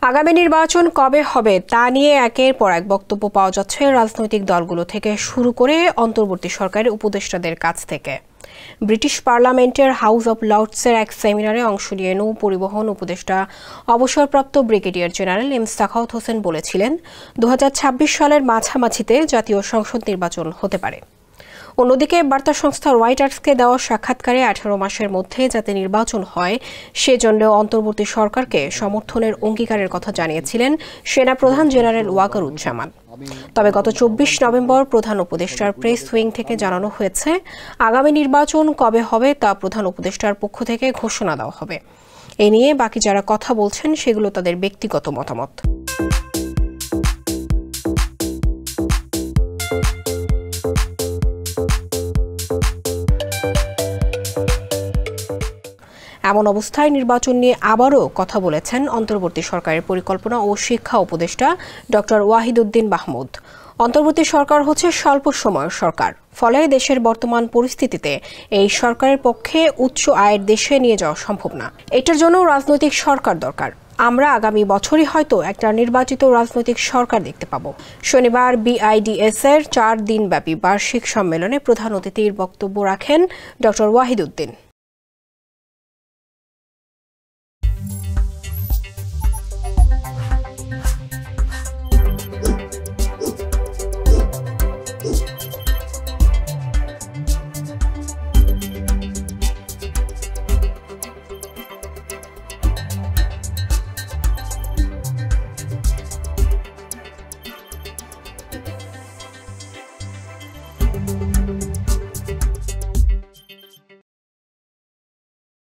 আগামী নির্বাচন কবে হবে তা নিয়ে একের পর এক বক্তব্য পাওয়া যাচ্ছে রাজনৈতিক দলগুলো থেকে শুরু করে অন্তর্বর্তী সরকারের উপদেষ্টাদের কাছ থেকে। ব্রিটিশ পার্লামেন্টের হাউস অব লর্ডসের এক সেমিনারে অংশ নিয়ে নৌ পরিবহন উপদেষ্টা অবসরপ্রাপ্ত brigadier general M Sakhawat Hossain বলেছিলেন 2026 সালের মাঝামাঝিতে জাতীয় সংসদ নির্বাচন হতে পারে। অন্যদিকে বার্তা সংস্থা রয়টার্সকে দেওয়া সাক্ষাৎকারে 18 মাসের মধ্যে যাতে নির্বাচন হয় সেজন্য অন্তর্বর্তী সরকারকে সমর্থনের অঙ্গীকারের কথা জানিয়েছিলেন সেনাপ্রধান জেনারেল ওয়াকারুজ্জামান। তবে গত 24 নভেম্বর প্রধান উপদেষ্টার প্রেস উইং থেকে জানানো হয়েছে আগামী নির্বাচন কবে হবে তা প্রধান উপদেষ্টার পক্ষ থেকে ঘোষণা দেওয়া হবে। এ নিয়ে বাকি যারা কথা বলছেন সেগুলো তাদের ব্যক্তিগত মতামত। এমন অবস্থায় নির্বাচন নিয়ে আবারও কথা বলেছেন অন্তর্বর্তী সরকারের পরিকল্পনা ও শিক্ষা উপদেষ্টা ডক্টর ওয়াহিদুদ্দিন মাহমুদ। অন্তর্বর্তী সরকার হচ্ছে স্বল্প সময়ের সরকার, ফলে দেশের বর্তমান পরিস্থিতিতে এই সরকারের পক্ষে উচ্চ আয়ের দেশে নিয়ে যাওয়া সম্ভব না। এটার জন্য রাজনৈতিক সরকার দরকার। আমরা আগামী বছরই হয়তো একটা নির্বাচিত রাজনৈতিক সরকার দেখতে পাবো। শনিবার বিআইডিএস এর 4 দিনব্যাপী বার্ষিক সম্মেলনে প্রধান অতিথির বক্তব্য রাখেন ডক্টর ওয়াহিদুদ্দিন।